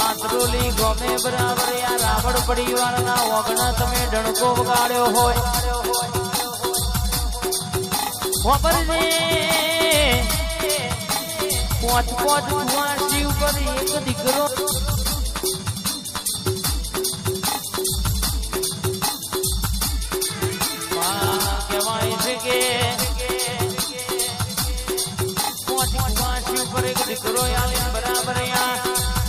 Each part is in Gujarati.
આંતરોલી ગમે બરાબર યા રાવણ પરિવારના ઓગણા તમે ડણકો વગાડ્યો હોય ખબરને પોચ કુવાસી ઉપર એક દીકરો કહેવાય છે કે દીકરો બરાબર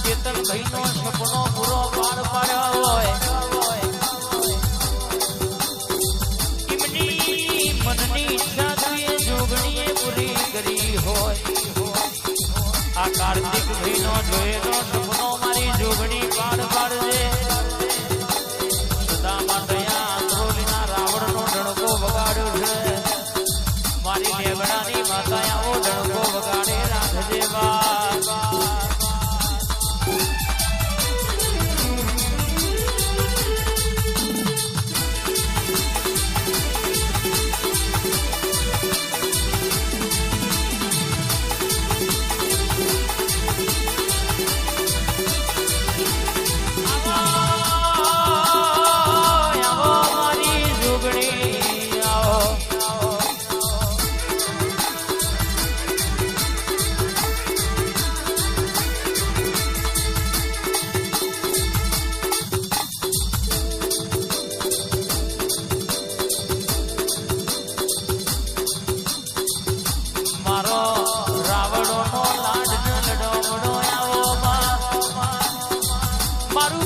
ચેતનભાઈ નો સપનો પૂરો પાડ્યો હોય એમની મનની ઈચ્છા તુએ જોગણીએ પૂરી કરી હોય આ કાર્તિક ભાઈ નો જોયેલો સપનો મારી જોગણી પાડજે સદા માટે આંતરોલીના રાવણ નો ડણકો વગાડ્યો છે મારી લેવડાની માતા આવો ડણકો વગાડે રાખજે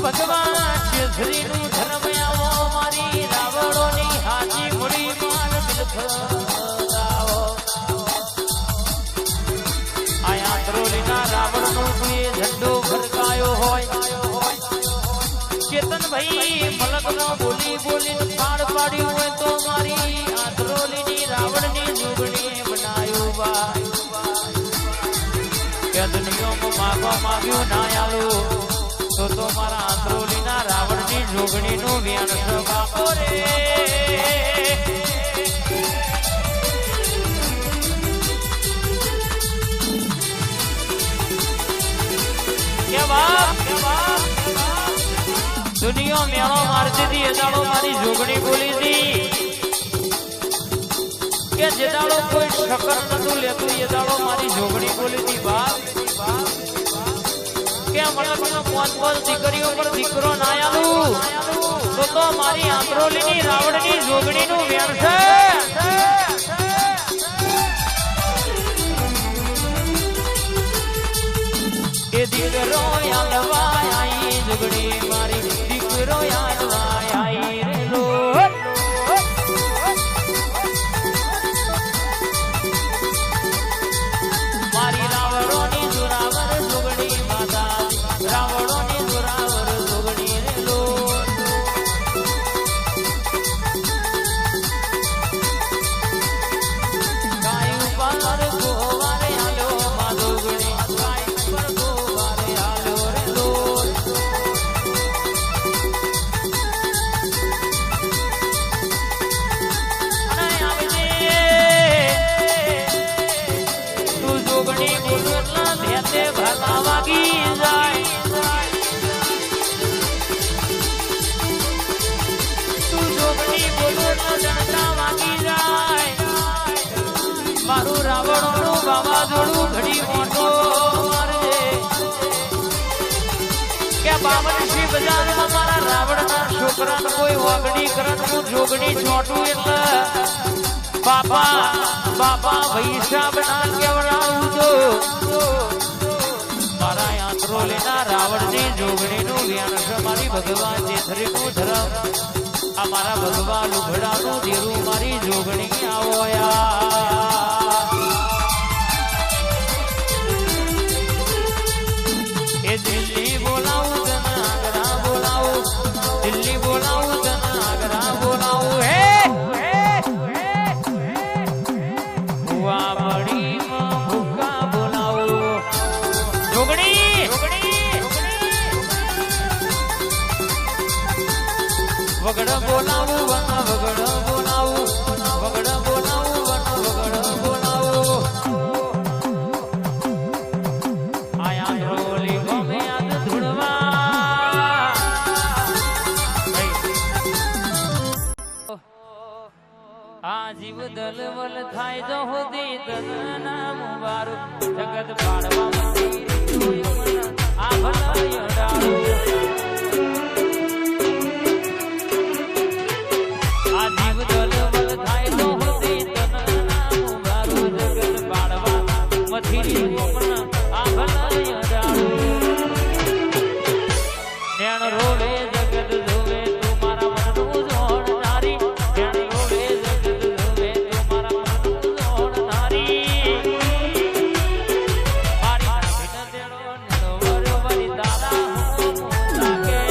ભગવાન શ્રીનું ધર્મ આવો મારી રાવણોની હાજી મુડી માન બિલખરાવો આયા ત્રોલીના રાવણનો તુએ ઝંડો ફરકાયો હોય ચેતનભાઈ મલકનો બોલી પાડ્યું હોય તો મારી આંતરોલીની રાવણની જોગણી બનાયું બા કે દુનિયામાં માગ્યું ના આલું તો મારા આંતરોલીના રાવણની જોગણીનું વ્યાન બાપો રે દુનિયા મેળો મારતી હતી એ દાડો મારી જોગણી બોલી હતી કે જે દાડો કોઈ શક્કર નતું લેતું એ દાડો મારી જોગણી બોલી હતી બાપ પોત દીકરીઓ પર દીકરો ના આલું તો મારી આંતરોલીની રાવણની જોગણીનું વ્યાન છે એ દીકરો આલવા આઈ જોગણી મારી દીકરો આલવા આઈ રે લો મારી રાવણોની જોરાવર જોગણી માતા રાવણોની જોરાવર જોગણી રે લો કાઈ ઉપર ગોવારે આલ્યો મા જોગણી કાઈ ઉપર ગોવારે આલ્યો રે લો અને આવજે તું જોગણી બોલના ધ્યાતે ભલા વાગી જાય મારું રાવણોનું વાવાઝોડું ઘડી મોટો મારજે કે 52 બજારમાં મારા રાવણના છોકરાને કોઈ વાગડી કરતું જોગણી છોટું એટલે બાપા પૈસા બના કેવડાવું તો મારા આંતરોલીના રાવણની જોગણીનું વ્યાન છે મારી ભગવાન જેથરીનું ધરમ આ મારા ભગવાન ઉઘડાનું દેરું મારી જોગણી જીવ દલવલ થાય જો હોદી તના મુબારક જગત પાડવા મંદિર આ ભલાય ડાળો આ જીવ દલવલ થાય જો હોદી તના મુબારક જગત પાડવા મથીરી આ ભલાય ડાળો નેણ રોવે જગત જોવે તું મારા મનનું જોડનારી નેણ રોવે જગત જોવે તું મારા મનનું જોડનારી મારી નાખીને દેડો નેડો વર્યો વરી દાદા હું લાગે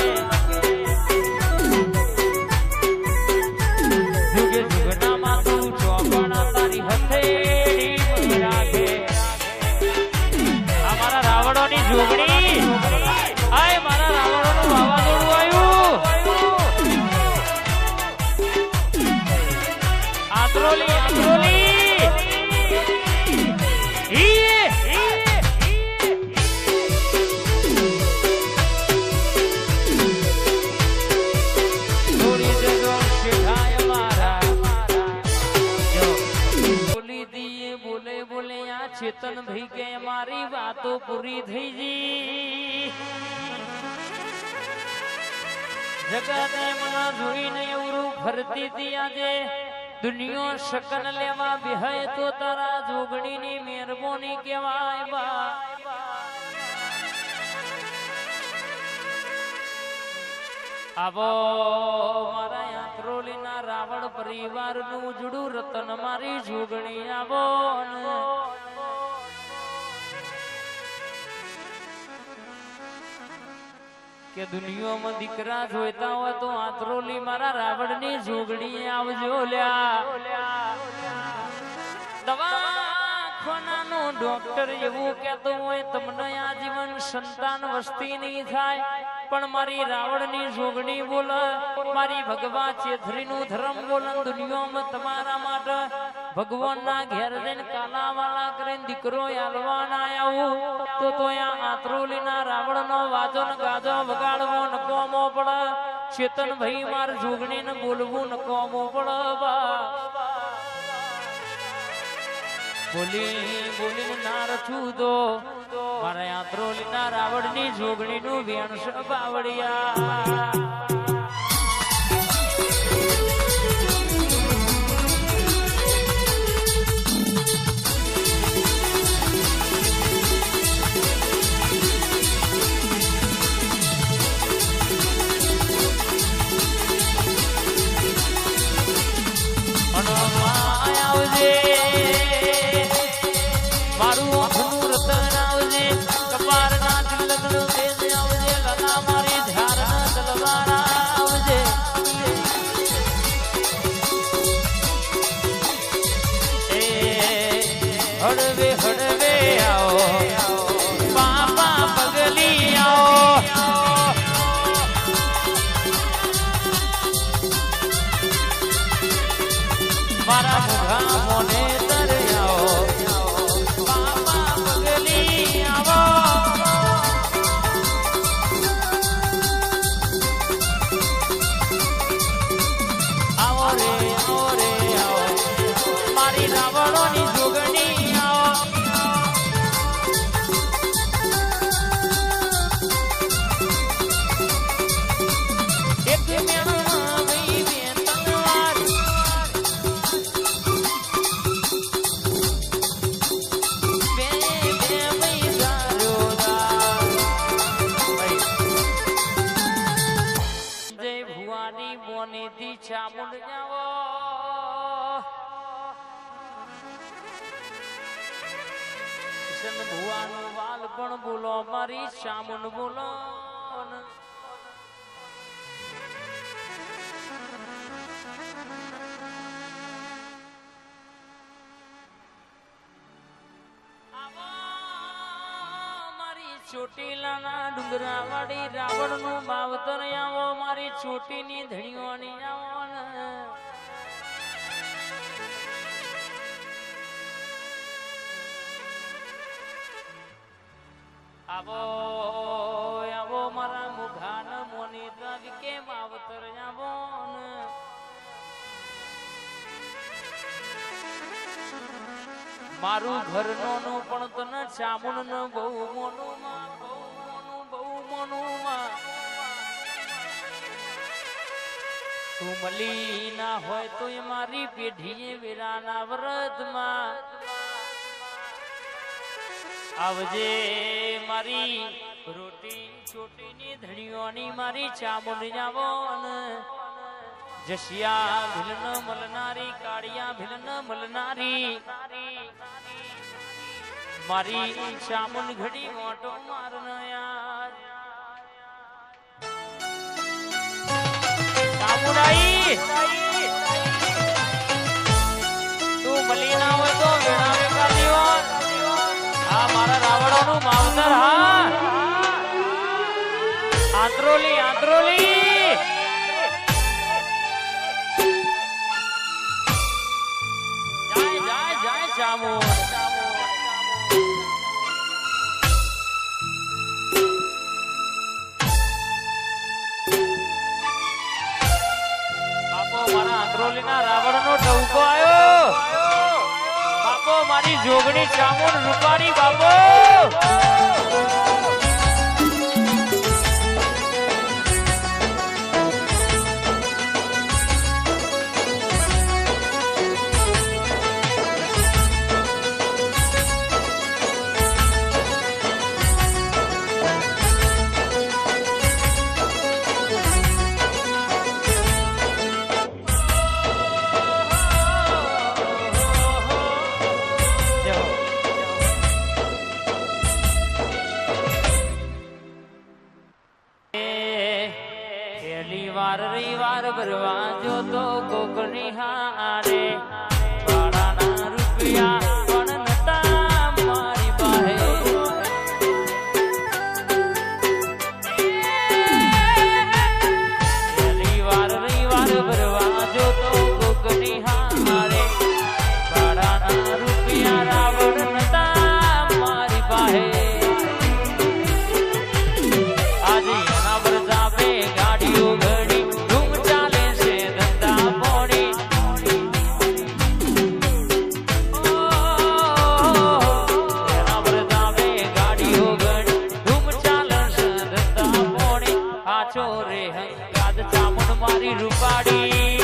જુગે જુગનામાં તું ચોપણા તારી હથેળી રાખે આ મારા રાવણોની જોગણી આય મારા રાવણોનું વાવાઝોડું આવ્યું આત્રોલી આત્રોલી થોડી જગો શેઠાય મારા બોલી દીએ બોલે બોલે આ ચેતન ભાઈ કે મારી વાતો પૂરી થઈ ગઈ જગતે મને જોઈને એવું ફરતી હતી આજે દુનિયો શકન લેવા બેહાય તો તારા જોગણીની મહેરબાની કહેવાય બા આવો મારા યાત્રોલીના રાવણ પરિવારનું ઉજળું રતન મારી જોગણી આવો કે દુનિયામાં દીકરા જોઈતા હોય તો આત્રોલી મારા રાવણની જોગણી આવજો લ્યા દવાખાનાનો ડોક્ટર એવું કહેતો હોય તમને આજીવન સંતાન વસ્તી નહીં થાય પણ મારી રાવણની જોગણી બોલ મારી ભગવા ચેથરીનું ધર્મ બોલ દુનિયામાં તમારા માટે ભગવાનના ઘેર જઈને કાલાવાળા કરીને દીકરો આલવાના આવું તો આ આત્રોલીના રાવણનો વાજો ને ગાજો વગાડવો નકોમો પડે ચેતન ભાઈ માર જોગણીને બોલવું નકોમો પડે બા બોલી બોલીને ના રચું તો મારા યાત્રોલીના રાવણની જોગણીનું વેણ બાવડિયા મારું આંખનું રતન આવજે કપારના તિલકનું તેજ આવજે લલા મારી ધારના તલવારા આવજે એ હળવે હળવે આવો પાપા પગલી આવો મારા મુખા મોને તરયાઓ પાપા પગલી આવો આવો રે આવો મારી રાવણોની જોગણી આવો એક મેળમાં વહી બે તલવાર ચામુંડ જાવો કિશન ભુવાનું વાલ પણ બોલો મારી ચામુંડ બોલો ચોટીલાના ડુંગરા વાળી રાવણ નું માવતર આવો મારી ચોટીની ધણીઓની આવો આવો આવો મારા મુઘાન મોની તવિકે માવતર આવો મારું ઘર નોનું પણ તને ચામુંડ ન બહુ મોનું માં બહુ મોનું માં તું મળી ના હોય તો એ મારી પેઢીએ વેરાના વ્રતમાં આવજે મારી રોટી ચોટીની ધણીઓની મારી ચામુંડ જાવોન જશિયા ભીલન મલનારી કાળિયા ભીલન મલનારી મારી ચામુંડ ઘડી મોટો મારન યાર ચામુંડાઈ તું મળી ના હોય તો વેણાવે કાઢ્યો આ મારા રાવણોનું માવતર હા આંતરોલી આંતરોલી રાવણ નો ટવકો આવ્યો બાપો મારી જોગણી ચામુંડ રૂપારી બાપો રવિવાર ભરવા જો તો કોકની હારે ભાડાના રૂપિયા પણ નતા મારી પાસે રવિવાર ભરવા જો તો કોકની હારે ભાડાના રૂપિયા રાવણ નતા મારી પાસે આજે એના પ્રતાપે ગાડીઓ ઘડી રૂપાડી